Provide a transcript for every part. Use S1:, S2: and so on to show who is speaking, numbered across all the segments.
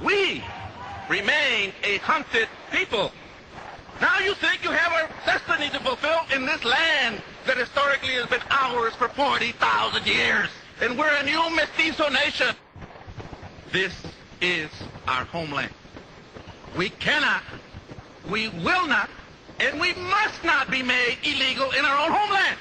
S1: We remain a hunted people. Now you think you have a destiny to fulfill in this land that historically has been ours for 40,000 years. And we're a new mestizo nation. This is our homeland. We cannot, we will not, and we must not be made illegal in our own homeland.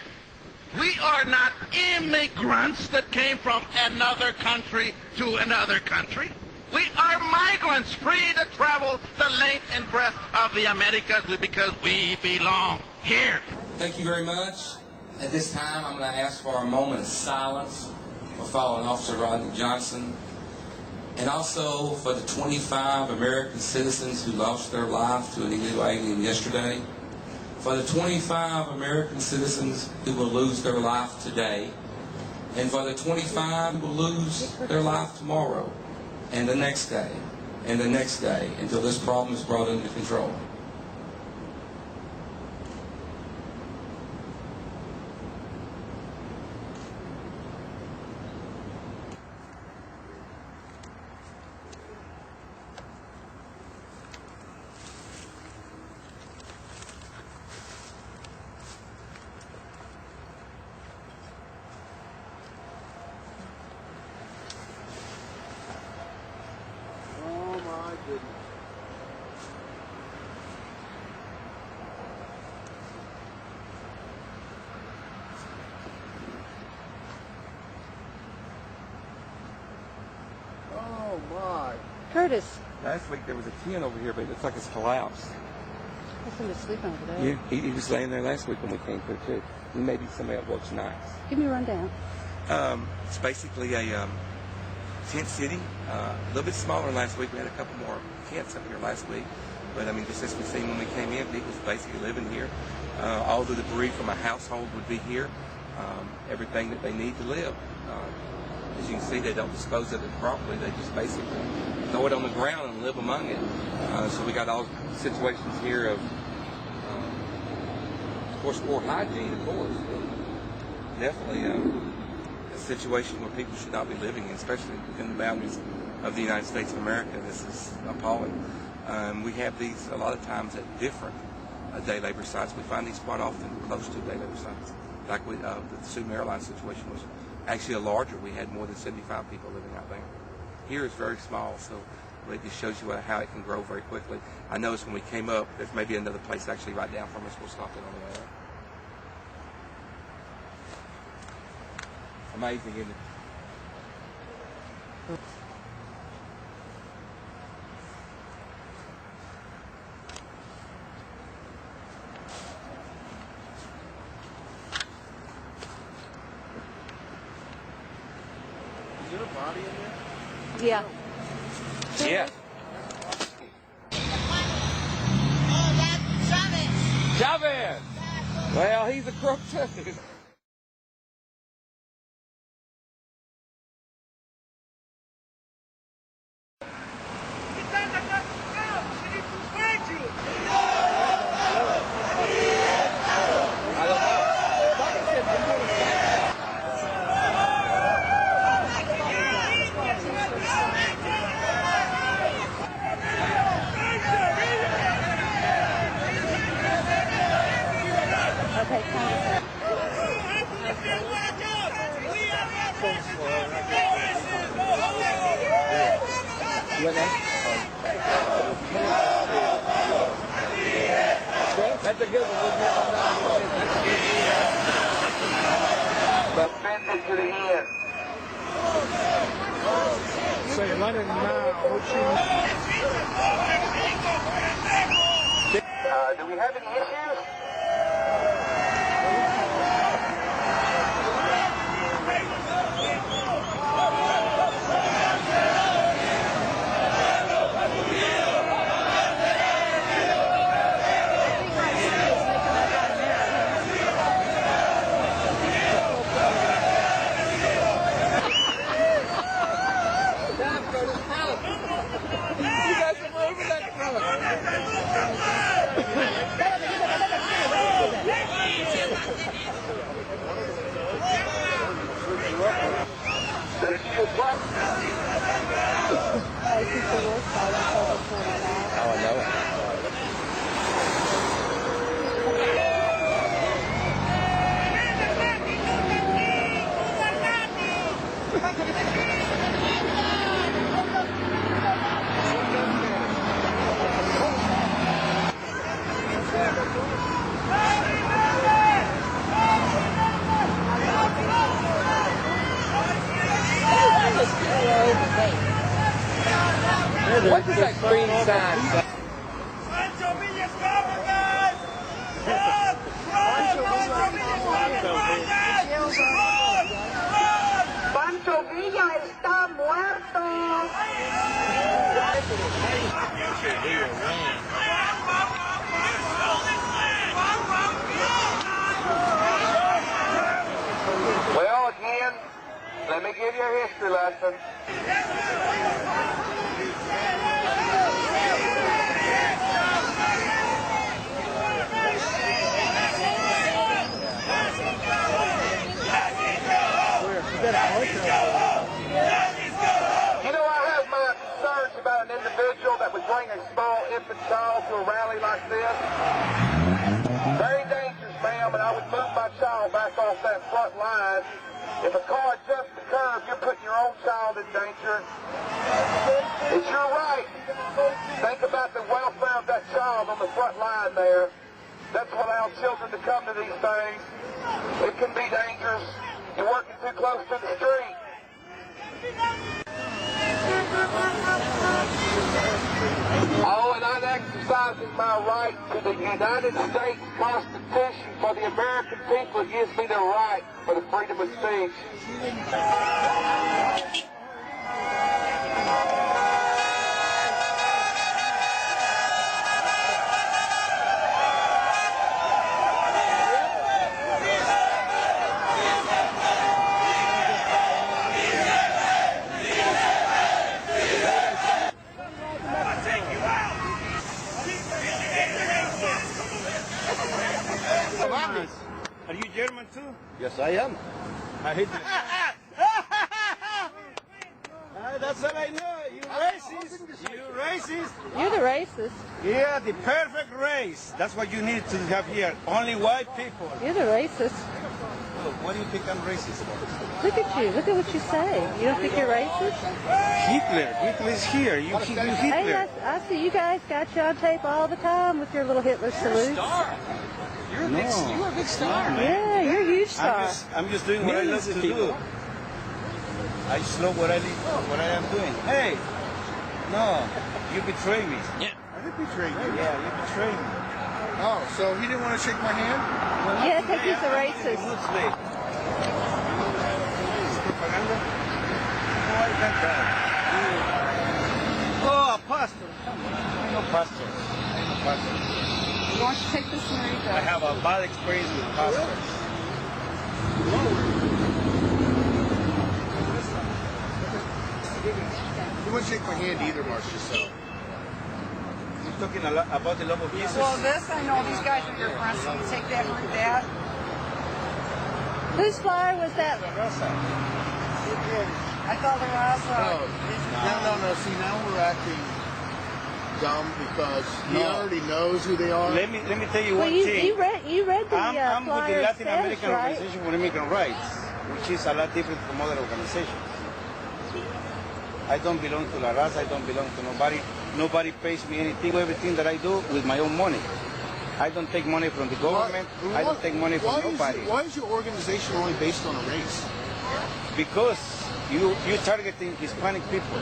S1: We are not immigrants that came from another country to another country. We are migrants free to travel the length and breadth of the Americas because we belong here.
S2: Thank you very much. At this time, I'm going to ask for a moment of silence for fallen officer Rodney Johnson, and also for the 25 American citizens who lost their life to an illegal alien yesterday, for the 25 American citizens who will lose their life today, and for the 25 who will lose their life tomorrow, and the next day, and the next day, until this problem is brought under control.
S3: Oh my.
S4: Curtis.
S3: Last week there was a tent over here, but it looks like it's collapsed.
S4: I was sleeping over there.
S3: Yeah, he was laying there last week when we came through too. And maybe somebody else works nights.
S4: Give me a rundown.
S3: It's basically a tent city. A little bit smaller than last week. We had a couple more tents up here last week. But I mean, just as we seen when we came in, people was basically living here. All the debris from a household would be here. Everything that they need to live. As you can see, they don't dispose of it properly. They just basically throw it on the ground and live among it. So we got all situations here of course, poor hygiene, of course. Definitely a situation where people should not be living in, especially within the boundaries of the United States of America. This is appalling. We have these a lot of times at different day labor sites. We find these quite often close to day labor sites. Like the Sioux Maryland situation was actually a larger. We had more than 75 people living out there. Here it's very small, so it just shows you how it can grow very quickly. I noticed when we came up, there's maybe another place actually right down from us. We'll stop it on the way up. Amazing, isn't it?
S5: Is there a body in there?
S4: Yeah.
S3: Yeah.
S6: Oh, that's Chavez.
S3: Chavez! Well, he's a crook too. That's a good one. But fence it to the end.
S5: Say 100 miles.
S3: Do we have any issues? You guys are moving that truck.
S4: I think the worst part is over 45.
S3: Oh, I know. What does that green sign say?
S6: Pancho Villa está muerto.
S1: Well, again, let me give you a history lesson. You know, I have my concerns about an individual that would bring a small infant child to a rally like this. Very dangerous, ma'am, and I would move my child back off that front line. If a car jumps the curb, you're putting your own child in danger. It's your right. Think about the welfare of that child on the front line there. That's what allows children to come to these things. It can be dangerous. You're working too close to the street. Oh, and I'm exercising my right to the United States Constitution for the American people. It gives me the right for the freedom of speech.
S5: Are you German too?
S3: Yes, I am.
S5: I hate you. That's what I know. You racist. You racist.
S4: You're the racist.
S5: Yeah, the perfect race. That's what you need to have here. Only white people.
S4: You're the racist.
S5: Look, what do you think I'm racist about?
S4: Look at you. Look at what you say. You don't think you're racist?
S5: Hitler. Hitler is here. You
S4: Hey,
S5: Hitler.
S4: I see you guys got you on tape all the time with your little Hitler salute.
S3: You're a big star, man.
S4: Yeah, you're a huge star.
S5: I'm just doing what I love to do. I just know what I am doing. Hey, no, you betray me.
S3: Yeah.
S5: I didn't betray you. Yeah, you betray me.
S7: Oh, so he didn't want to shake my hand?
S4: Yeah, because he's a racist.
S5: Propaganda? Oh, I can't tell. Oh, a pastor. I'm no pastor. I'm no pastor.
S4: Why don't you take this and read
S5: I have a bad experience with pastors.
S7: He wouldn't shake my hand either, Marcia, so.
S5: You're talking a lot about the love of Jesus.
S8: Well, this, I know these guys are your friends, so you take that route, Dad.
S4: Whose flyer was that?
S8: I thought there was,
S7: No. See, now we're acting dumb because he already knows who they are.
S5: Let me tell you
S4: Well,
S5: one thing.
S4: you read the
S5: I'm with
S4: flyer
S5: the
S4: in
S5: Latin
S4: Spanish,
S5: American
S4: right?
S5: Organization for Immigrant Rights, which is a lot different from other organizations. I don't belong to La Raza, I don't belong to nobody. Nobody pays me anything. Everything that I do with my own money. I don't take money from the government. I don't take money from nobody.
S7: Why is your organization only based on a race?
S5: Because you're targeting Hispanic people.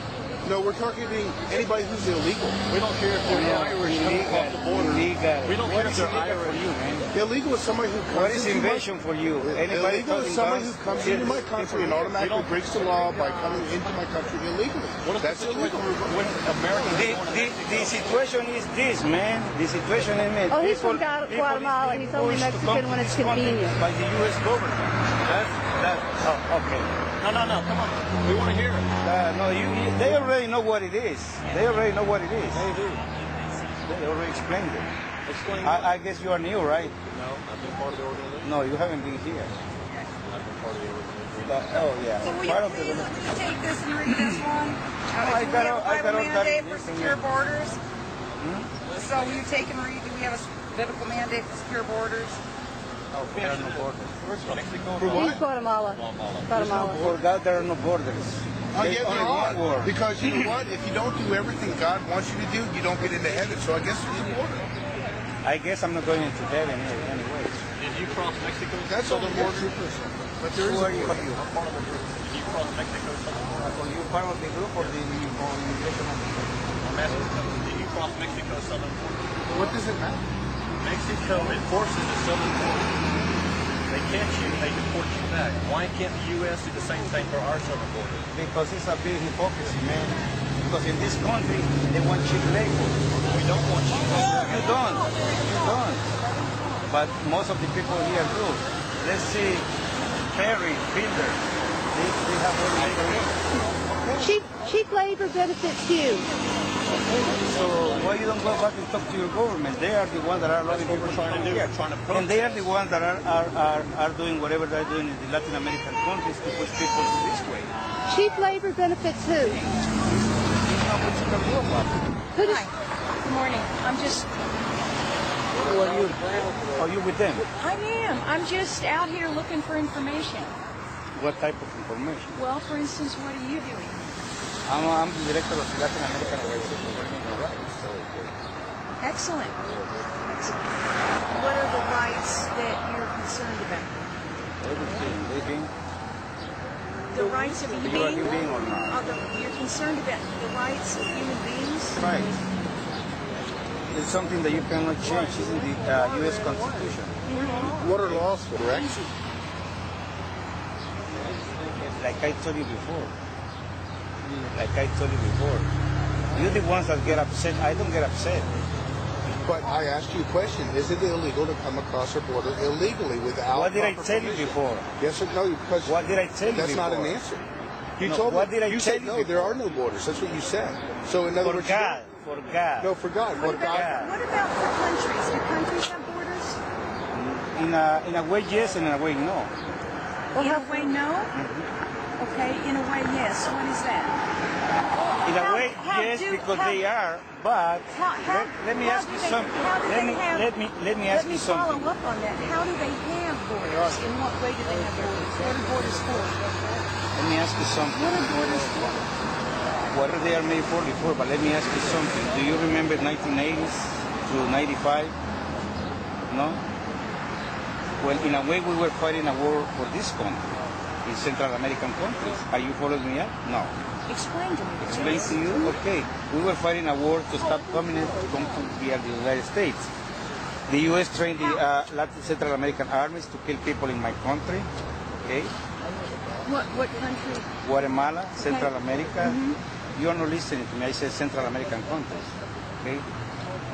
S7: No, we're targeting anybody who's illegal. We don't care if they're Irish coming off the border.
S5: Illegal.
S7: We don't care if they're Irish.
S5: For you, man.
S7: Illegal is somebody who comes
S5: What is
S7: into
S5: invasion for you? Anybody
S7: Illegal is
S5: talking
S7: somebody
S5: guns?
S7: who comes into my country and automatically breaks the law by coming into my country illegally. That's illegal.
S5: The situation is this, man. The situation is, man.
S4: Oh, he's from
S5: people
S4: Guatemala. He's only
S5: pushed to
S4: Mexican
S5: come
S4: when
S5: to
S4: it's
S5: this country
S4: convenient.
S5: By the U.S. government. Oh, okay.
S3: No, come on. We want to hear it.
S5: No, they already know what it is. They already know what it is.
S3: They do.
S5: They already explained it.
S3: Explain.
S5: I guess you are new, right?
S3: No, I've been part of the organization.
S5: No, you haven't been here.
S3: I've been part of the organization.
S5: Oh, yeah.
S8: So will you
S5: Part of
S8: please
S5: the...
S8: take this and read this one?
S5: I
S8: Do we
S5: got
S8: have a
S5: all- I got
S8: Bible
S5: all that
S8: mandate for
S5: information,
S8: secure
S5: yeah.
S8: borders? So will you take and read, do we have a biblical mandate for secure borders?
S5: Oh, there are no borders.
S7: For
S4: He's
S7: what?
S4: Guatemala. Guatemala.
S5: For God, there are no borders.
S7: Oh,
S5: There's
S7: yeah,
S5: only
S7: there
S5: one
S7: are.
S5: word.
S7: Because you know what? If you don't do everything God wants you to do, you don't get into heaven. So I guess there's a border.
S5: I guess I'm not going into heaven anyway.
S9: Did you cross Mexico?
S7: That's all the border. But there is
S5: Who
S7: a
S5: are you?
S7: border.
S9: Did you cross Mexico southern border?
S5: Are you part of the group or the immigration?
S9: I'm asking, did you cross Mexico southern border?
S7: What does it matter?
S9: Mexico enforces the southern border. They catch you and they deport you back. Why can't the U.S. do the same thing for our southern border?
S5: Because it's a big hypocrisy, man. Because in this country, they want cheap labor.
S9: We don't want you to
S5: You don't. You don't. But most of the people here do. Let's see, ferry, builders. They have all labor.
S4: Cheap labor benefits you.
S5: So why you don't go back and talk to your government? They are the ones that are allowing people to come here. And they are the ones that are doing whatever they're doing in the Latin American countries to push people to this way.
S4: Cheap labor benefits who?
S5: There's not much you can do about it.
S4: Who does,
S10: Good morning. I'm just,
S5: Who are you? Are you with them?
S10: I am. I'm just out here looking for information.
S5: What type of information?
S10: Well, for instance, what are you doing?
S5: I'm the director of the Latin American Organization for Human Rights.
S10: Excellent. Excellent. What are the rights that you're concerned about?
S5: Everything, living.
S10: The rights of a
S5: You are
S10: being?
S5: living or not?
S10: You're concerned about the rights of human beings?
S5: Right. It's something that you cannot change. It's in the U.S. Constitution.
S7: What are laws for, correct?
S5: Like I told you before. You're the ones that get upset. I don't get upset.
S7: But I asked you a question. Is it illegal to come across our border illegally without
S5: What did I
S7: proper
S5: tell you
S7: permission?
S5: before?
S7: Yes or no? Because
S5: What did I tell you
S7: that's
S5: before?
S7: not an answer. You
S5: No,
S7: told
S5: what
S7: me.
S5: did I
S7: you
S5: tell
S7: said
S5: you
S7: no. There
S5: before?
S7: are no borders. That's what you said. So in other
S5: For
S7: words,
S5: God. For God.
S7: no, for God.
S10: What
S7: For God.
S10: about, what about for countries? Do countries have borders?
S5: In a way, yes, and in a way, no.
S10: In a way, no? Okay, in a way, yes. What is that?
S5: In a
S10: How-
S5: way,
S10: how
S5: yes,
S10: do-
S5: because
S10: how-
S5: they are. But let me
S10: how
S5: ask
S10: do
S5: you
S10: they-
S5: something.
S10: how do they have-
S5: Let me ask you something.
S10: follow up on that. How do they have borders? In what way do they have borders? What are borders for?
S5: Let me ask you something.
S10: What are borders for?
S5: What are they are made for before? But let me ask you something. Do you remember 1980s to 95? No? Well, in a way, we were fighting a war for this country, in Central American countries. Are you following me up? No.
S10: Explain to me.
S5: Explain to you? Okay. We were fighting a war to stop communists to come to the United States. The U.S. trained the Latin Central American armies to kill people in my country. Okay?
S10: What country?
S5: Guatemala, Central America. You are not listening to me. I said Central American countries. Okay?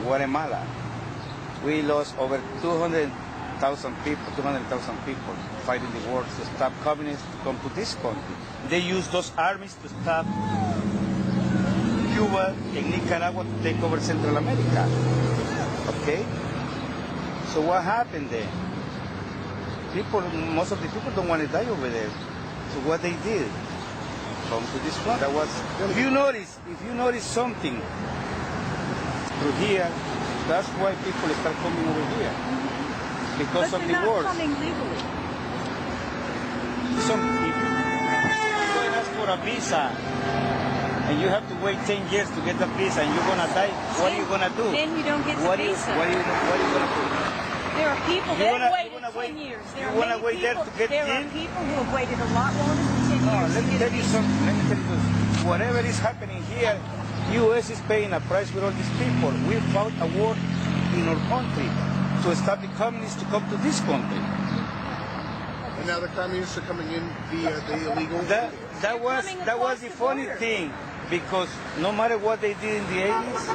S5: Guatemala. We lost over 200,000 people fighting the war to stop communists to come to this country. They used those armies to stop Cuba and Nicaragua to take over Central America. Okay? So what happened there? Most of the people don't want to die over there. So what they did? Come to this country. That was. If you notice something through here, that's why people start coming over here because
S10: But
S5: of
S10: they're
S5: the
S10: not
S5: wars.
S10: coming legally.
S5: If you go and ask for a visa and you have to wait 10 years to get the visa and you're gonna die, what are you gonna do?
S10: Then you don't get the
S5: What are you
S10: visa.
S5: gonna do?
S10: There are people
S5: You
S10: that
S5: wanna-
S10: waited
S5: you wanna
S10: 10
S5: wait-
S10: years.
S5: you
S10: There are
S5: wanna
S10: many
S5: wait there
S10: people,
S5: to get
S10: there are
S5: in?
S10: people who have waited a lot longer than 10
S5: No,
S10: years.
S5: let
S10: to
S5: me
S10: get
S5: tell
S10: a
S5: you
S10: visa.
S5: something. Let me tell you this. Whatever is happening here, U.S. is paying a price with all these people. We fought a war in our country to stop the communists to come to this country.
S7: And now the communists are coming in via the illegal.
S5: That was
S10: coming
S5: that was
S10: across
S5: the
S10: the
S5: funny
S10: border.
S5: thing, because no matter what they did in the 80s,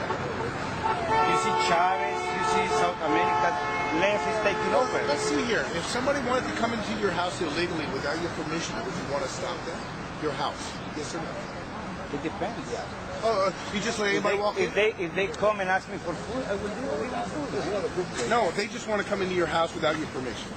S5: you see Chavez, you see South America, left is taking over.
S7: Let's see here. If somebody wanted to come into your house illegally without your permission, would you want to stop them? Your house? Yes or no?
S5: It depends.
S7: Oh, you just let anybody walk in?
S5: If they come and ask me for food, I will give them food.
S7: No, they just want to come into your house without your permission.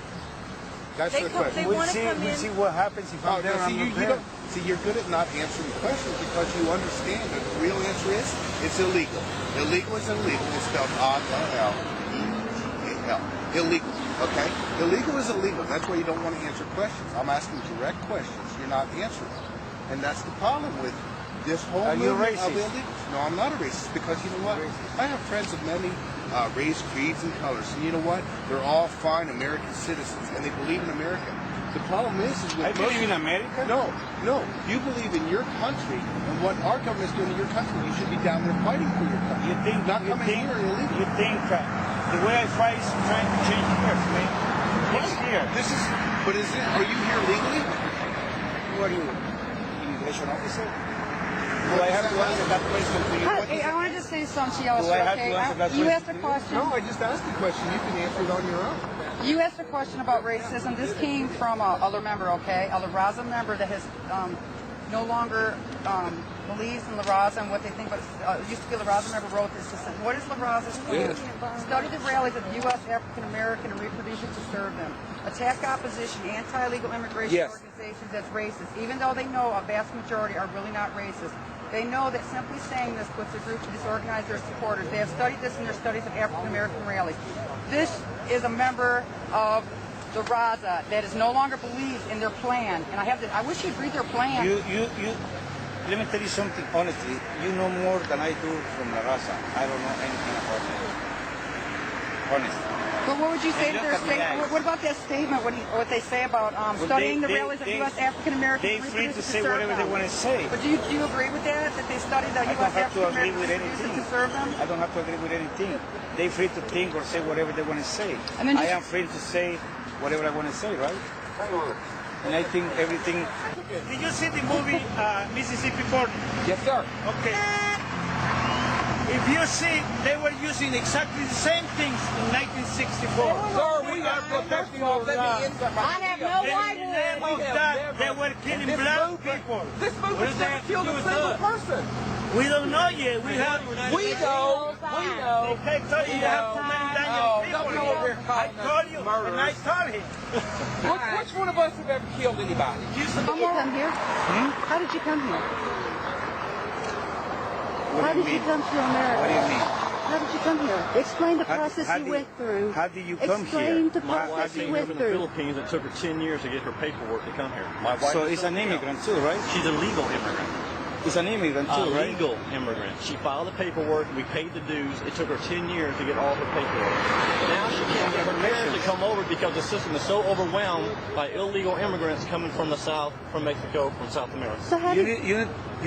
S7: That's
S10: They
S7: the
S10: come-
S7: question.
S10: they wanna come in-
S5: see what happens if I'm there.
S7: See,
S5: I'm
S7: you
S5: not there.
S7: don't, see, you're good at not answering questions because you understand that the real answer is it's illegal. Illegal is illegal. It's spelled I-L-L-E-G-A-L. Illegal. Okay? Illegal is illegal. That's why you don't want to answer questions. I'm asking direct questions. You're not answering them. And that's the problem with this whole
S5: Are you
S7: movement of
S5: racist?
S7: illegals. No, I'm not a racist because you know what? I have friends of many race, creeds, and colors. And you know what? They're all fine American citizens and they believe in America. The problem is with
S5: I believe in America.
S7: no, you believe in your country and what our government's doing in your country. You should be down there fighting for your country.
S5: You think
S7: not
S5: you
S7: coming
S5: think,
S7: here illegally?
S5: You think the way I fight is trying to change here, man. It's here.
S7: This is, but is it? Are you here legally?
S5: Who are you? Immigration officer? Do I have to answer that question to you?
S8: Hey, I want to just say something to you,
S5: Do I have
S8: okay?
S5: to answer that
S8: You
S5: question
S8: asked a
S5: to you?
S8: question.
S7: No, I just asked the question. You can answer it on your own.
S8: You asked a question about racism. This came from a other member, okay? A La Raza member that has no longer believes in La Raza and what they think. But used to be a La Raza member wrote this. What is La Raza's plan? Study the rallies of the U.S. African American and reproduce to serve them. Attack opposition, anti-legal immigration organizations as racist, even though they know a vast majority are really not racist. They know that simply saying this puts a group to disorganize their supporters. They have studied this in their studies of African American rallies. This is a member of the Raza that is no longer believes in their plan. And I wish you'd read their plan.
S5: Let me tell you something honestly. You know more than I do from La Raza. I don't know anything about it. Honestly.
S8: But what would you say to
S5: look
S8: their
S5: at the
S8: statement?
S5: guys.
S8: What about that statement? What they say about studying the rallies of U.S. African Americans?
S5: They're free to say whatever they want to say.
S8: But do you agree with that? That they study the
S5: I
S8: U.S.
S5: don't have to
S8: African
S5: agree
S8: Americans
S5: with
S8: and
S5: anything.
S8: to serve them?
S5: I don't have to agree with anything. They're free to think or say whatever they want to say.
S8: And then
S5: I
S8: just-
S5: am free to say whatever I want to say, right? And I think everything. Did you see the movie Mississippi Burning?
S3: Yes, sir.
S5: Okay. If you see, they were using exactly the same things in 1964.
S3: Sir, we are protecting our land.
S6: I have no
S5: In the name of that, they were killing black people.
S3: This
S5: What
S3: movement
S5: does that
S3: never killed
S5: do
S3: a
S5: with
S3: single
S5: us?
S3: person.
S5: We don't know yet. We have.
S3: We know. We know.
S5: They told you you have too many
S3: Oh,
S5: Daniel
S3: don't
S5: people.
S3: come over here
S5: I
S3: calling
S5: told
S3: us
S5: you,
S3: murderers.
S5: and I told him.
S3: Which one of us have ever killed anybody?
S4: How did you come here? How did you come here? How did you come to America?
S5: What do you mean?
S4: How did you come here? Explain the process you went through.
S5: How did you come
S4: Explain
S5: here?
S4: the
S9: My wife
S4: process you
S9: came here
S4: went
S9: from the
S4: through.
S9: Philippines. It took her 10 years to get her paperwork to come here. My wife
S5: So
S9: is
S5: it's an
S9: Filipino.
S5: immigrant too, right?
S9: She's a legal immigrant.
S5: It's an immigrant
S9: A
S5: too, right?
S9: legal immigrant. She filed the paperwork. We paid the dues. It took her 10 years to get all her paperwork. Now she can't get her parents to come over because the system is so overwhelmed by illegal immigrants coming from the South, from Mexico, from South America.
S4: So how
S5: You
S4: did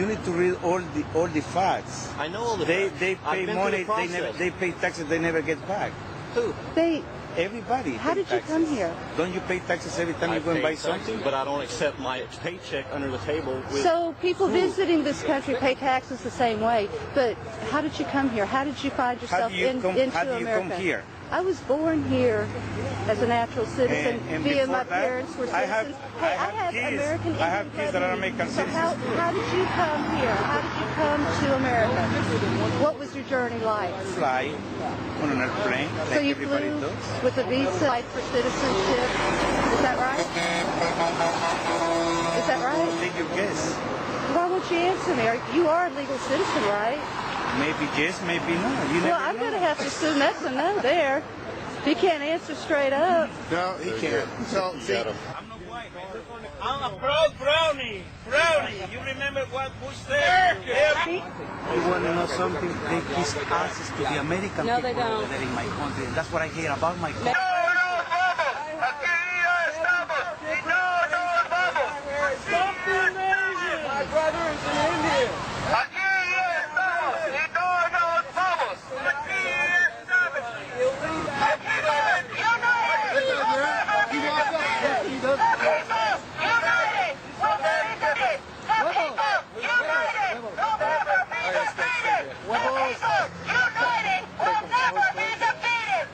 S5: need to read all the facts.
S9: I know all the
S5: They
S9: facts.
S5: they
S9: I've
S5: pay
S9: been
S5: money.
S9: through the
S5: They never
S9: process.
S5: they pay taxes. They never get back.
S9: Who?
S4: they?
S5: Everybody.
S4: How
S5: pay
S4: did you come
S5: taxes.
S4: here?
S5: Don't you pay taxes every time
S9: I
S5: you go and
S9: pay
S5: buy
S9: taxes,
S5: something?
S9: but I don't accept my paycheck under the table. With
S4: So people visiting this country pay taxes the same way. But how did you come here? How did you find yourself
S5: do you
S4: into
S5: come
S4: America?
S5: here?
S4: I was born here as a natural citizen
S5: And
S4: via
S5: before
S4: my
S5: that,
S4: parents were
S5: I have-
S4: citizens.
S5: I
S4: Hey,
S5: have kids.
S4: American
S5: I have
S4: Indian
S5: kids that are
S4: blood in me.
S5: American
S4: So how did you come here? How did you come to America? What was your journey like?
S5: Fly on an airplane
S4: So
S5: like
S4: you
S5: everybody
S4: flew
S5: does.
S4: with a visa applied for citizenship. Is that right? Is that right?
S5: Take your guess.
S4: Why won't you answer me? You are a legal citizen, right?
S5: Maybe yes, maybe no. You
S4: Well,
S5: never
S4: I'm
S5: know.
S4: going to have to assume that's a no there. He can't answer straight up.
S7: No, he can't. So, see,
S5: I'm not white. I'm a proud brownie. Brownie. You remember what Bush said? You want to know something? They give access to the American
S10: No,
S5: people
S10: they don't.
S5: that are in my country. That's what I hate about my country.
S3: My brother is an Indian.
S6: United will never be defeated.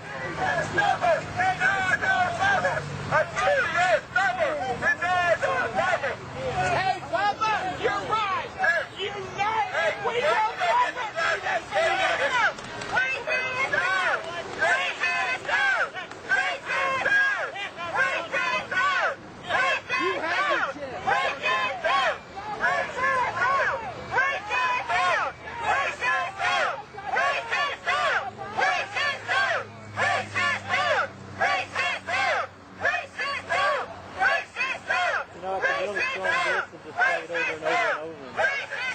S6: Stupid!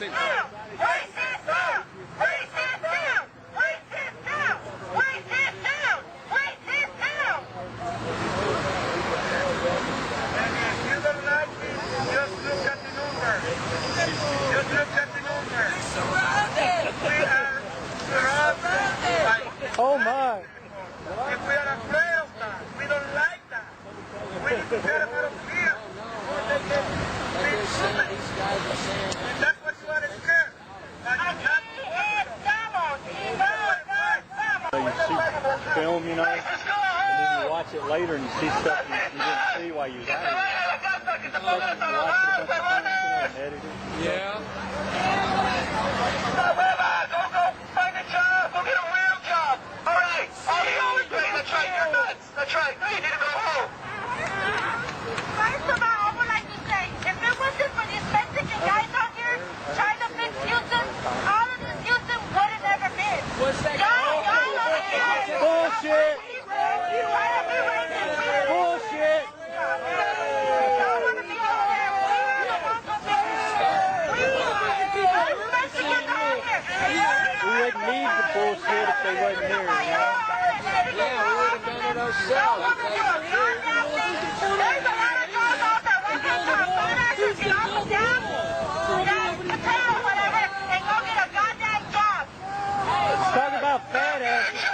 S7: same
S6: down!
S7: time.
S6: Racism! Racism! Racism! Racism! Racism! And if you don't like it, just look at the numbers. Just look at the numbers. We are surrounded.
S11: Oh my!
S6: If we are afraid of that, we don't like that. We need to get them out of fear. Or they get big human. And that's what you want to scare.
S11: You film, you know, and then you watch it later and you see stuff you didn't see while you was out here.
S3: Yeah.
S6: Find a job. Go get a real job. All right. All the old thing. That's right. You're nuts. That's right. You need to go home. First of all, I would like to say, if it wasn't for these Mexican guys out here trying to fix Houston, all of this Houston would have never been.
S11: What's that?
S6: Bullshit.
S11: Bullshit! We wouldn't need the bullshit if they wasn't here, you know?
S6: Yeah, we would have done it ourselves. There's a lot of jobs out there. One day for a bonus, you can also down, potato, whatever, and go get a goddamn job.
S11: Let's talk about fat ass.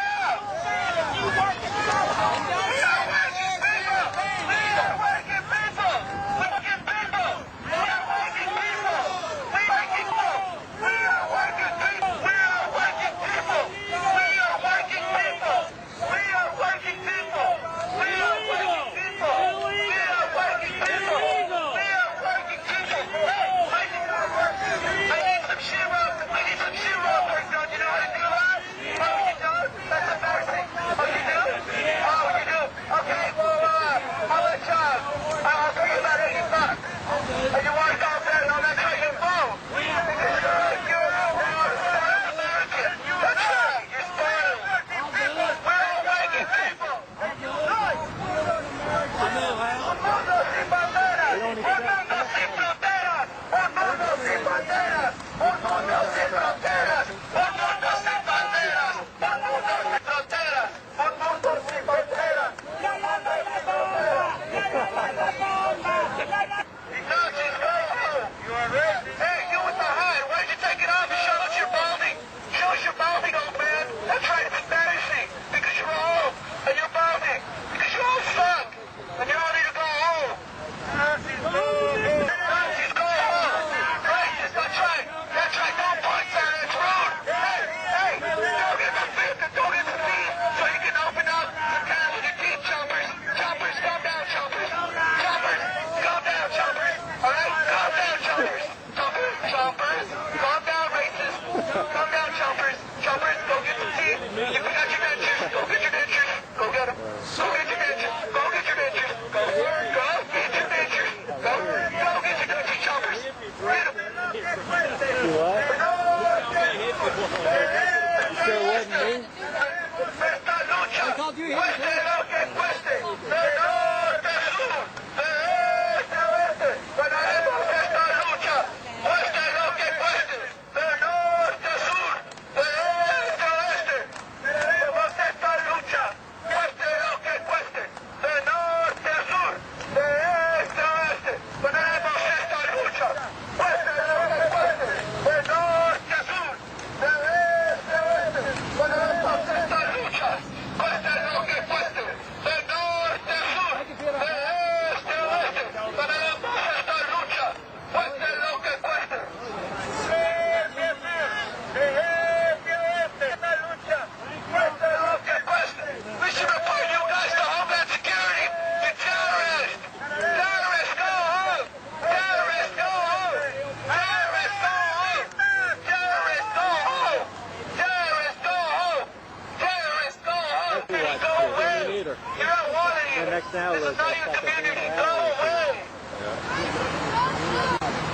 S11: next outlet.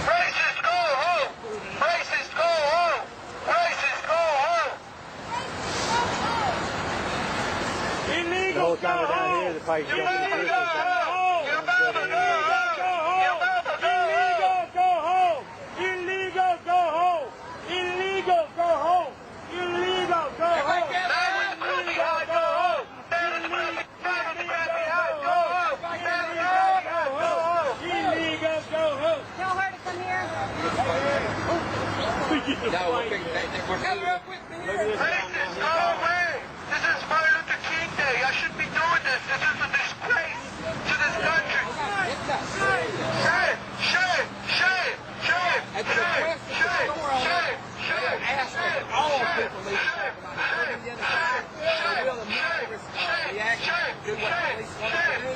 S6: Racist, go home! Racist, go home! Racist, go home!
S11: The whole time we're down here, the fight jumping the
S6: Illegal, go home!
S11: Illegal, go home! Illegal, go home!
S6: Racist, go away! This is Martin Luther King Day. I shouldn't be doing this. This is a disgrace to this country. Shame! Shame! Shame! Shame!
S12: At the request of the store owner, they are asking all people leave the other side, they will immediately react to what the police want to do.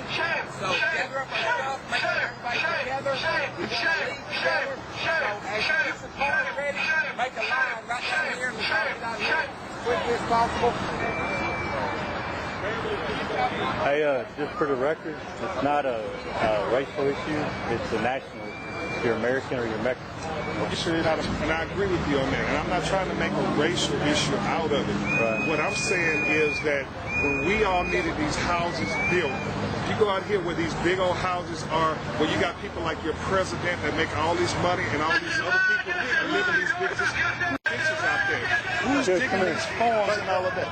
S12: So gather up our stuff, make sure everybody's together. We want to leave together. So as you get the car ready, make a line right down here and we'll get out of here as quickly as possible.
S11: Hey, just for the record, it's not a racial issue, it's a national issue. If you're American or you're Mexican.
S7: And I agree with you on that. And I'm not trying to make a racial issue out of it.
S11: Right.
S7: What I'm saying is that when we all needed these houses built, you go out here where these big old houses are, where you got people like your president that make all this money and all these other people that live in these big pictures out there. Who's digging these farms and all of that?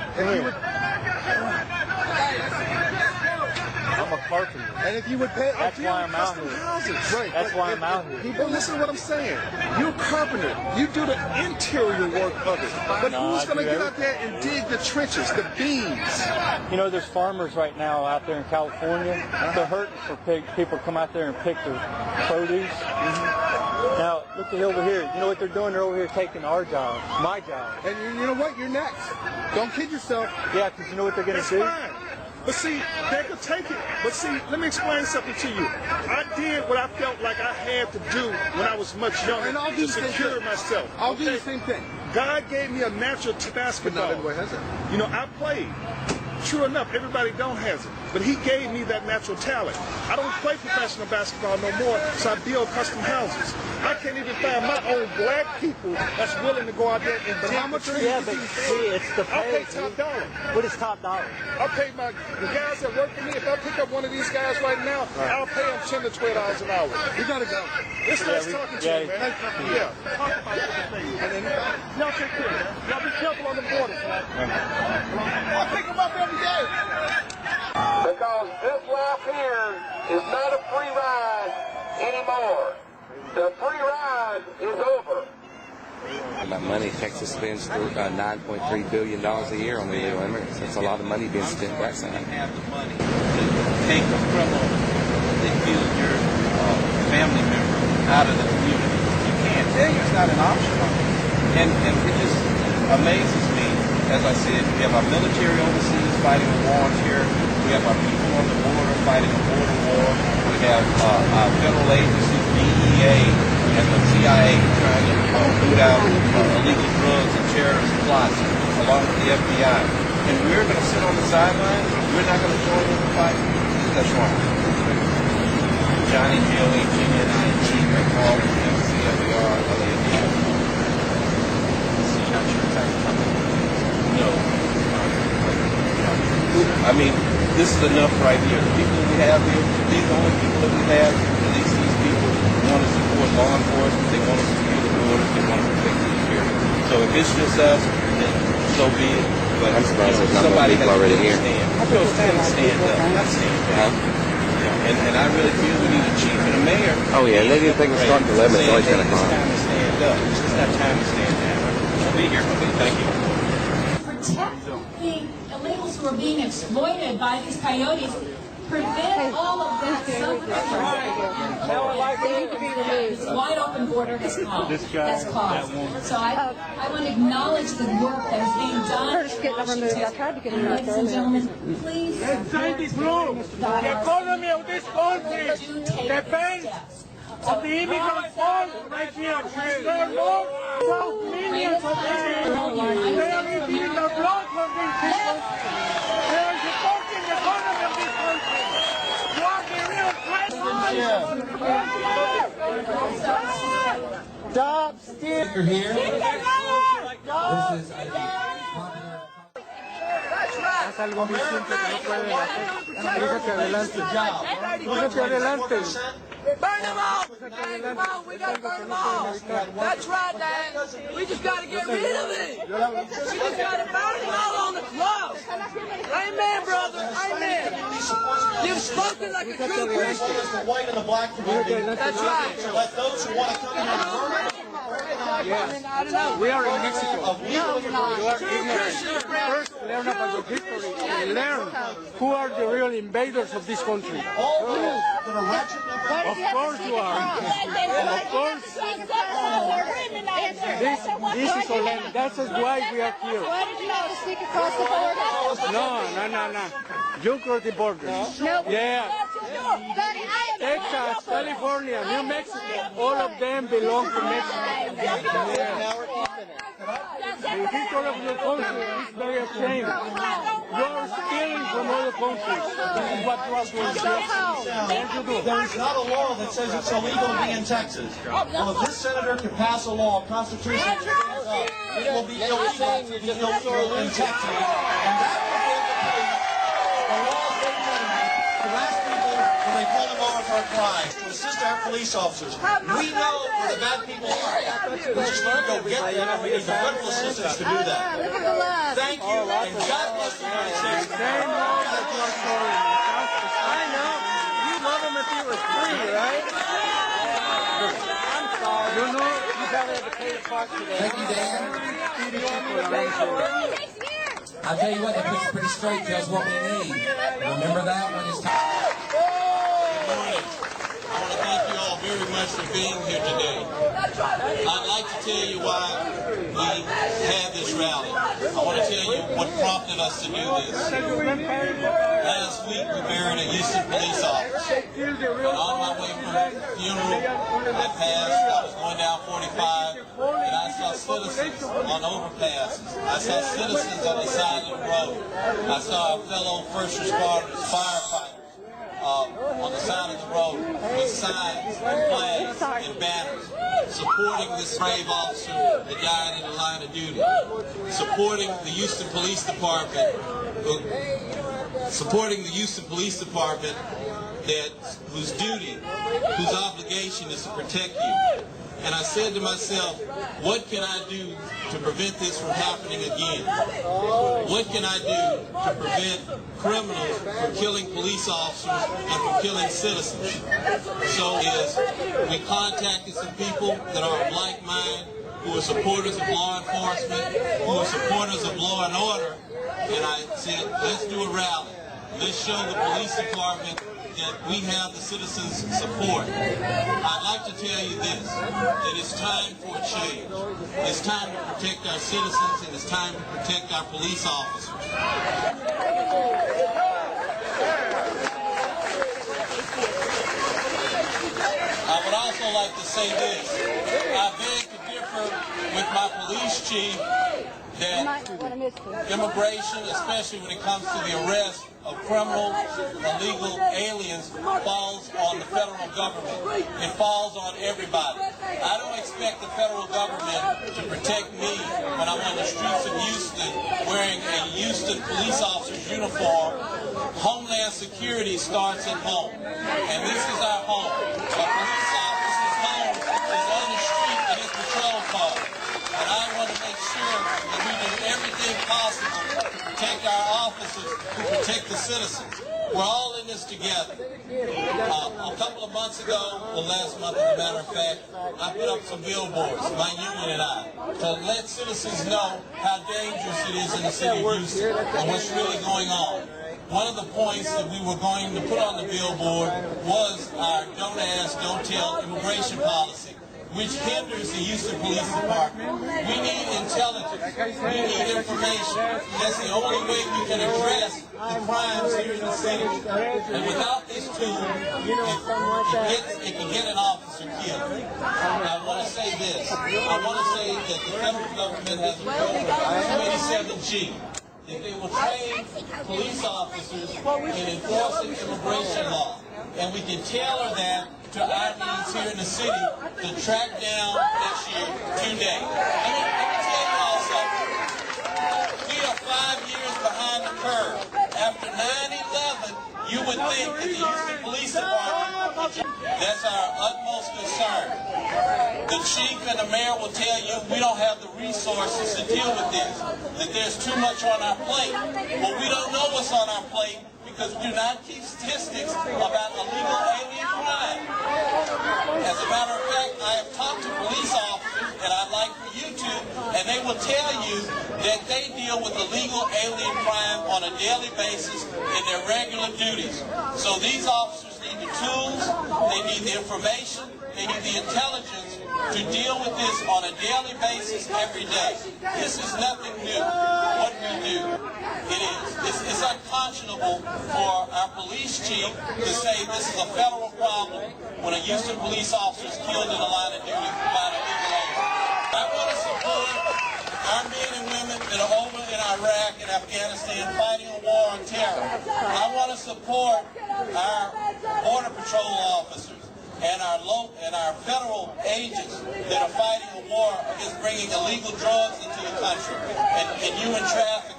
S11: I'm a carpenter.
S7: And if you would pay,
S11: that's why I'm out here.
S7: Houses. Right.
S11: That's why I'm out here.
S7: People, listen to what I'm saying. You're a carpenter. You do the interior work of it. But who's going to get out there and dig the trenches, the beams?
S11: You know, there's farmers right now out there in California. They're hurting for people to come out there and pick their produce. Now, look over here. You know what they're doing? They're over here taking our job, my job.
S7: And you know what? You're next. Don't kid yourself.
S11: Yeah, because you know what they're going to do?
S7: Fine. But see, they could take it. But see, let me explain something to you. I did what I felt like I had to do when I was much younger to secure myself.
S5: I'll do the same thing.
S7: God gave me a natural basketball.
S5: Not everybody has it.
S7: You know, I played. True enough, everybody don't has it. But he gave me that natural talent. I don't play professional basketball no more, so I build custom houses. I can't even find my own black people that's willing to go out there and dig.
S5: How much are you?
S11: Yeah, but see, it's the pay.
S7: I pay top dollar.
S11: What is top dollar?
S7: I pay the guys that work for me. If I pick up one of these guys right now, I'll pay them $10 to $12 an hour.
S5: You gotta go.
S7: It's nice talking to you, man. Yeah.
S5: Y'all take care, man. Y'all be careful on the border, man. I pick them up every day.
S6: Because this life here is not a free ride anymore. The free ride is over.
S2: About money, Texas spends $9.3 billion a year on illegal immigrants. That's a lot of money being spent right now.
S13: Have the money to take a criminal that killed your family member out of the community. You can't. It's not an option. And it just amazes me. As I said, we have our military overseas fighting a war here. We have our people on the border fighting a border war. We have our federal agencies, DEA, and the CIA trying to root out illegal drugs and terrorist plots, along with the FBI. And we're going to sit on the sidelines? We're not going to join in the fight? That's wrong. Johnny, G-O-H-N-N-I-G, McCall, M-C-L-E-R, L-A-D. No. I mean, this is enough right here. The people we have here, these are the only people that we have. At least these people want to support law enforcement. They want to secure the borders. They want to protect the security. So if it's just us, then so be it. But
S2: I'm surprised there's not
S13: somebody
S2: more people
S13: has
S2: already
S13: to
S2: here.
S13: stand. I feel stand up, not stand down. And I really feel we need a chief and a mayor.
S2: Oh yeah, they didn't think it's starting to limit. It's always going to
S13: It's
S2: come.
S13: time to stand up. It's not time to stand down. I'll be here. Thank you.
S14: Protect the illegals who are being exploited by these coyotes. Prevent all of that suffering. This wide open border has caused. So I want to acknowledge the work that is being done.
S4: I tried to get him out
S14: Ladies and gentlemen, please.
S6: The economy of this country depends on the immigrant force right here. There are more millions of immigrants. They are receiving the blood from these people. They are supporting the economy of this country. You are the real threat.
S5: Stop still here.
S6: This is
S5: Haz algo muy simple que no pueden hacer. Búscate adelante. Búscate adelante.
S6: burn them all! Burn them all! We gotta burn them all! That's right, Dan. We just gotta get rid of it. We just gotta burn them all on the floor. Amen, brother. Amen. You've spoken like a true Christian.
S12: The white and the black community.
S6: That's right.
S12: To let those who want to come in and burn it.
S11: We are in Mexico. You are ignorant. First, learn about your history and learn who are the real invaders of this country. Of course you are. Of course. This is our land. That's why we are here.
S4: Why did you have to sneak across the border?
S11: No. You cross the border.
S4: No.
S11: Yeah. Texas, California, New Mexico, all of them belong to Mexico. The history of your country is very ashamed. You are stealing from other countries. This is what Trump will do.
S15: There is not a law that says it's illegal to be in Texas. Well, if this senator can pass a law, constitution, it will be illegal to be in Texas. And that will give the police the laws they need to arrest people when they pull them over for a crime, to assist our police officers. We know where the bad people are. We just need to go get them, and we need the federal assistance to do that. Thank you, and God bless the United States.
S11: I know. You love him if he was free, right? I'm sorry. You know, you gotta have to pay the cost today.
S2: Thank you, Dan. I'll tell you what, that picture pretty straight tells what we need. Remember that when it's time.
S15: Good morning. I want to thank you all very much for being here today. I'd like to tell you why we had this rally. I want to tell you what prompted us to do this. Last week we buried a Houston police officer. And on my way from the funeral, I passed, I was going down 45, and I saw citizens on overpasses. I saw citizens on the side of the road. I saw our fellow first responders, firefighters, on the side of the road with signs, flags, and banners, supporting this brave officer that died in the line of duty, supporting the Houston Police Department, whose duty, whose obligation is to protect you. And I said to myself, what can I do to prevent this from happening again? What can I do to prevent criminals from killing police officers and from killing citizens? So we contacted some people that are of like mind, who are supporters of law enforcement, who are supporters of law and order, and I said, let's do a rally. Let's show the police department that we have the citizens' support. I'd like to tell you this, that it's time for a change. It's time to protect our citizens, and it's time to protect our police officers. I would also like to say this. I beg to differ with my police chief that immigration, especially when it comes to the arrest of criminal, illegal aliens, falls on the federal government. It falls on everybody. I don't expect the federal government to protect me when I'm on the streets of Houston wearing a Houston police officer's uniform. Homeland security starts at home, and this is our home. A police officer's home is on the street in his patrol car, and I want to make sure that we do everything possible to protect our officers, to protect the citizens. We're all in this together. A couple of months ago, well, last month as a matter of fact, I put up some billboards, my union and I, to let citizens know how dangerous it is in the city of Houston and what's really going on. One of the points that we were going to put on the billboard was our don't ask, don't tell immigration policy, which hinders the Houston Police Department. We need intelligence. We need information. That's the only way we can address the crimes here in the city. And without this tool, it can get an officer killed. I want to say this. I want to say that the federal government has a 27G. If they will train police officers in enforcing immigration law, and we can tailor that to our needs here in the city to track down next year today. Let me tell you also, we are 5 years behind the curve. After 9/11, you would think that the Houston Police Department, that's our utmost concern. The chief and the mayor will tell you we don't have the resources to deal with this, that there's too much on our plate. Well, we don't know what's on our plate because we do not keep statistics about illegal alien crime. As a matter of fact, I have talked to police officers, and I'd like will tell you that they deal with illegal alien crime on a daily basis in their regular duties. So these officers need the tools, they need the information, they need the intelligence to deal with this on a daily basis every day. This is nothing new, what we do. It is. It's unconscionable for our police chief to say this is a federal problem when a Houston police officer is killed in the line of duty by an illegal alien. I want to support our men and women that are over in Iraq and Afghanistan fighting a war on terror. I want to support our Border Patrol officers and our federal agents that are fighting a war against bringing illegal drugs into the country and human trafficking.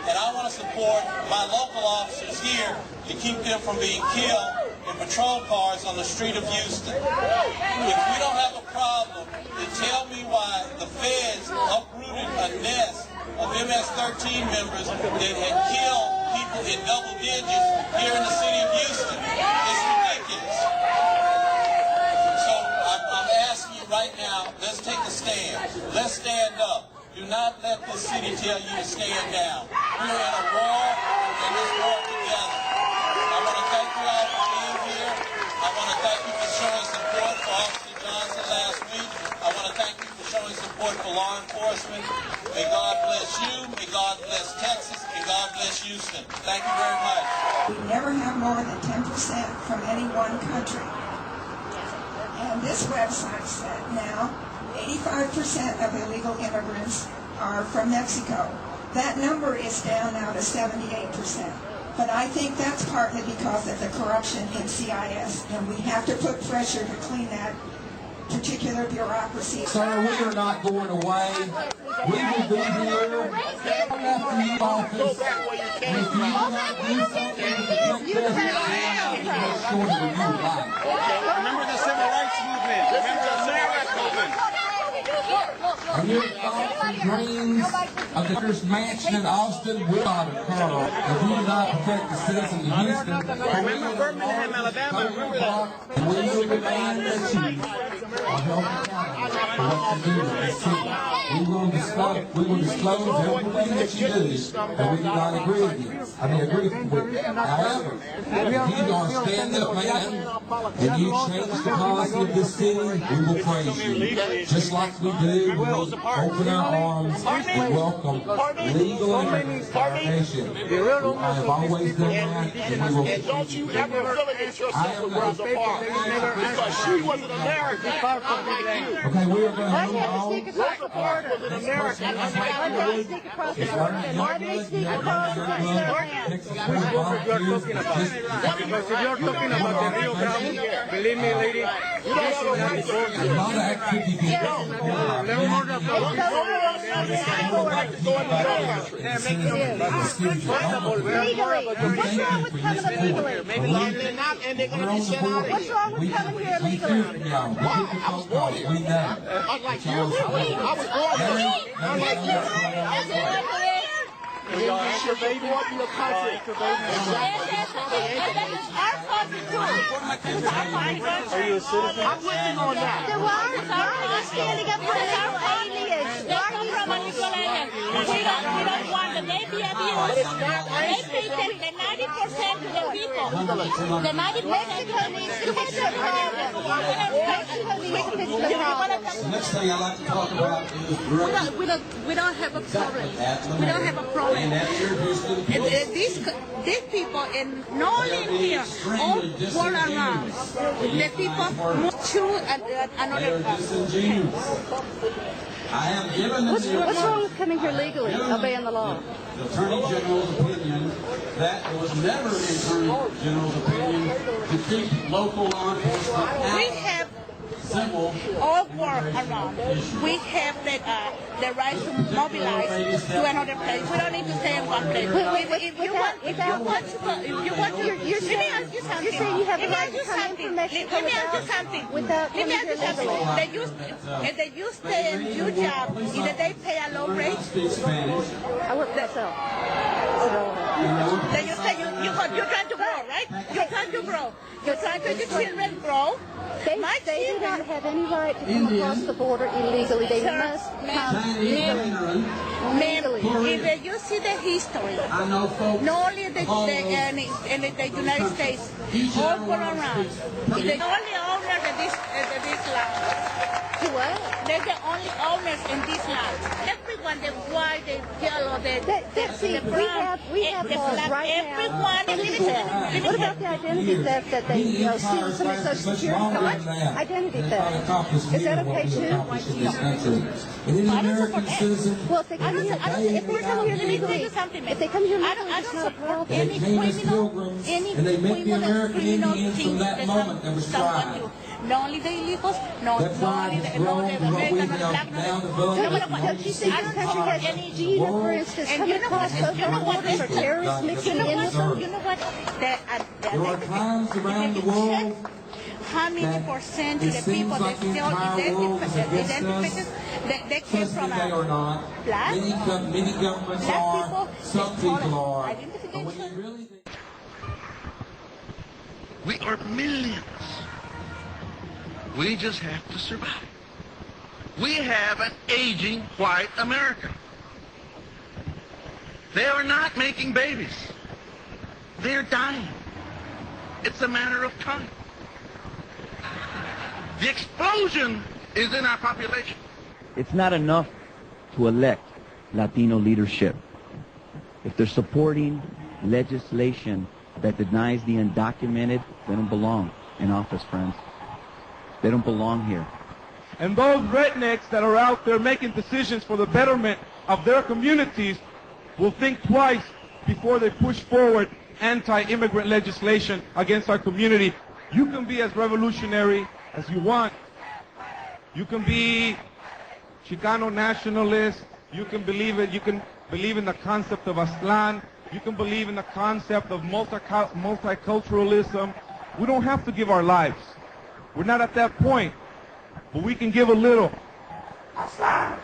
S15: And I want to support my local officers here to keep them from being killed in patrol cars on the street of Houston. If we don't have a problem, then tell me why the feds uprooted a nest of MS-13 members that had killed people in double digits here in the city of Houston. It's ridiculous. So I'm asking you right now, let's take a stand. Let's stand up. Do not let this city tell you to stand down. We're in a war, and let's work together. I want to thank you all for being here. I want to thank you for showing support for Officer Johnson last week. I want to thank you for showing support for law enforcement. May God bless you, may God bless Texas, and God bless Houston. Thank you very much.
S16: We never have more than 10% from any one country. And this website said now 85% of illegal immigrants are from Mexico. That number is down now to 78%. But I think that's partly because of the corruption in CIS, and we have to put pressure to clean that particular bureaucracy.
S17: Sir, we are not going away. We will be here after you office. And if you do not do something to get president, we'll make sure that you would like.
S12: Remember the civil rights movement. Remember the civil rights movement.
S17: And your thoughts and dreams of the first mansion in Austin will not occur if you do not protect the citizens of Houston.
S12: Remember Birmingham, Alabama. Remember that.
S17: And we will remain the chief of Health County for what you do in this city. We will disclose everything that you do that we do not agree with you. Agree with. However, if you're going to stand up, man, and you change the policy of this city, we will praise you. Just like we do, we open our arms and welcome legal immigrants to our nation. I have always done that, and we will continue to do that. I am not
S12: Because she was an American.
S17: Okay, we are going to move on.
S12: Was an American.
S11: Believe me, lady, this is not important.
S17: A lot of activity being done.
S4: What's wrong with coming illegally? What's wrong with coming here illegally?
S12: I was born here. Unlike you. I was born here. Unlike you. You should be born in the country.
S11: Are you a citizen?
S12: I'm working on that.
S4: Then why are you standing up for aliens? Why are you
S14: manipulated? We don't want them. They be abused. They pay the 90% to the people. The 90%
S4: needs to fix the problem. Mexico needs to fix the problem.
S17: The next thing I'd like to talk about is drug.
S10: We don't have a problem. We don't have a problem.
S17: And that's your Houston.
S10: These people, and not only here, all around, the people move to another country.
S17: I have given
S4: What's wrong with coming here legally, obeying the law?
S17: The Attorney General's opinion that it was never the Attorney General's opinion to keep local law enforcement out.
S10: We have
S17: Simple.
S10: all work around. We have the right to mobilize to another place. We don't need to stay in one place. If you want to, you're saying
S4: you have the right to come in from Mexico
S10: Let me ask you something. If they use the new job, either they pay a low rate.
S4: I work for myself.
S10: Then you say you're trying to grow, right? You're trying to grow. You're trying to your children grow.
S4: They do not have any right to come across the border illegally. They must come legally.
S10: If you see the history, not only the United States, all go around, the only owners in this land.
S4: What?
S10: They're the only owners in this land. Everyone, the white, the yellow, the brown,
S4: we have
S10: the
S4: laws
S10: black,
S4: right
S10: everyone.
S4: now. What about the identity theft that they steal somebody's social security card? Identity theft. Is that okay too?
S17: And any American citizen,
S4: Well, if they come here, if they come here legally, it's not a problem.
S17: they came as pilgrims, and they met the American Indians from that moment that was tried.
S10: Not only the illegals, not only the American black.
S4: Don't you think this country has any gene, for instance, coming across social borders or terrorists mixing in with them?
S10: You know what?
S17: There are times around the world
S10: how many percent of the people that still identified, they came from
S17: they are not.
S10: black?
S17: Many governments are. Some people are.
S1: We are millions. We just have to survive. We have an aging white America. They are not making babies. They're dying. It's a matter of time. The explosion is in our population.
S18: It's not enough to elect Latino leadership. If they're supporting legislation that denies the undocumented, they don't belong in office, friends. They don't belong here.
S19: And those rednecks that are out there making decisions for the betterment of their communities will think twice before they push forward anti-immigrant legislation against our community. You can be as revolutionary as you want. You can be Chicano nationalist. You can believe it. You can believe in the concept of Aztlán. You can believe in the concept of multiculturalism. We don't have to give our lives. We're not at that point, but we can give a little.
S20: Aztlán.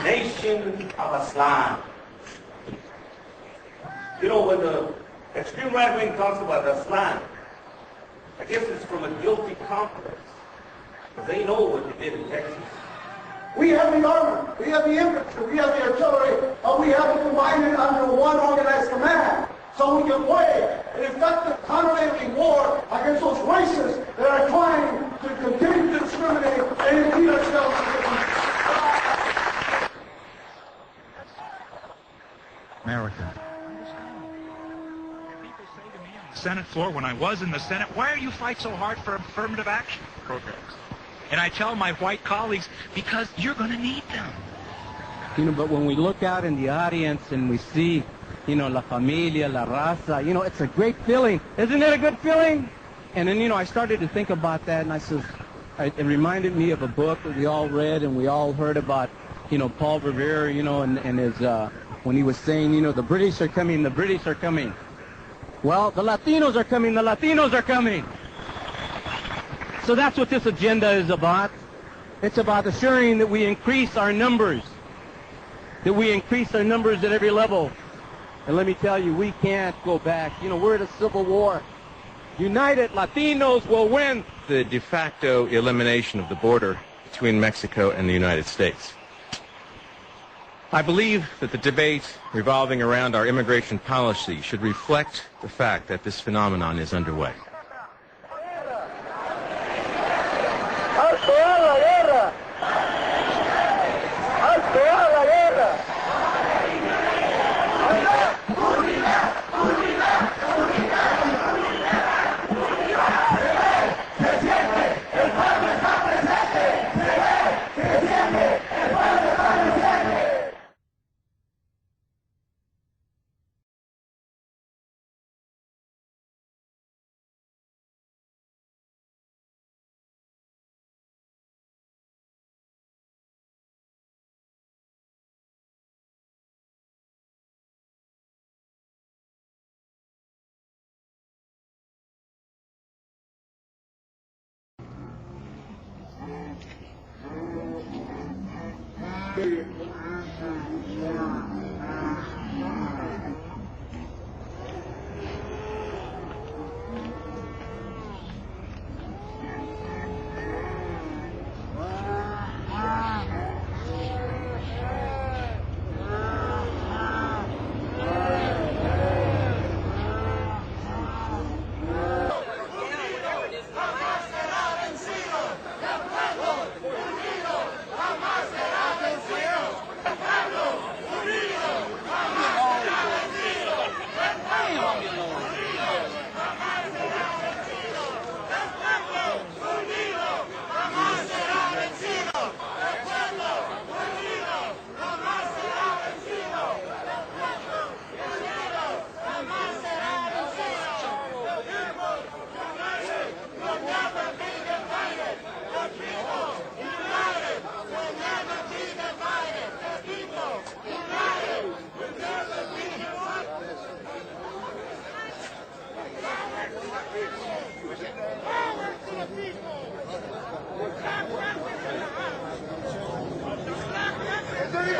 S20: Nation of Aztlán. You know, when the extreme right wing talks about Aztlán, I guess it's from a guilty complex, because they know what they did in Texas.
S21: We have the army, we have the infantry, we have the artillery, but we have to combine it under one organized command, so we can wage an effective countervailing war against those racists that are trying to continue to discriminate and impede ourselves.
S22: America. People say to me on the Senate floor, when I was in the Senate, why do you fight so hard for affirmative action programs? And I tell my white colleagues, because you're going to need them.
S23: You know, but when we look out in the audience and we see, you know, La Familia, La Raza, you know, it's a great feeling. Isn't it a good feeling? And then, you know, I started to think about that, and I said, it reminded me of a book that we all read and we all heard about, you know, Paul Revere, you know, and his, when he was saying, you know, the British are coming, the British are coming. Well, the Latinos are coming, the Latinos are coming. So that's what this agenda is about. It's about assuring that we increase our numbers, that we increase our numbers at every level. And let me tell you, we can't go back. You know, we're at a civil war. United Latinos will win.
S24: The de facto elimination of the border between Mexico and the United States. I believe that the debate revolving around our immigration policy should reflect the fact that this phenomenon is underway.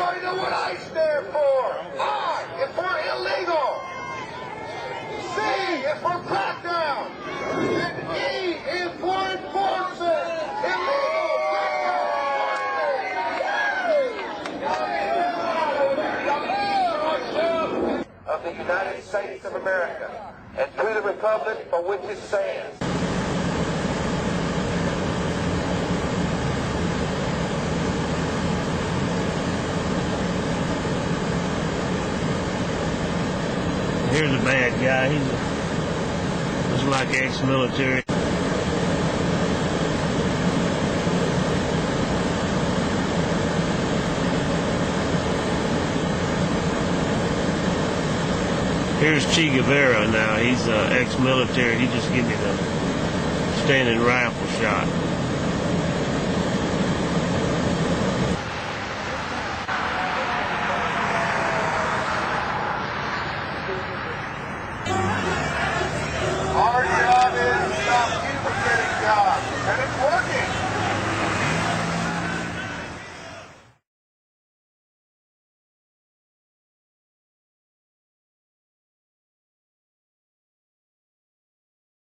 S6: Everybody know what I stand for? I is for illegal. C is for crackdown. And E is for enforcement. Illegal crackdown. Of the United States of America, and to the republic for which it stands.
S3: Here's a bad guy. He's looks like ex-military. Here's Che Guevara now. He's ex-military. He just gave me the standing rifle shot.
S6: Our job is to stop you from getting jobs. And it's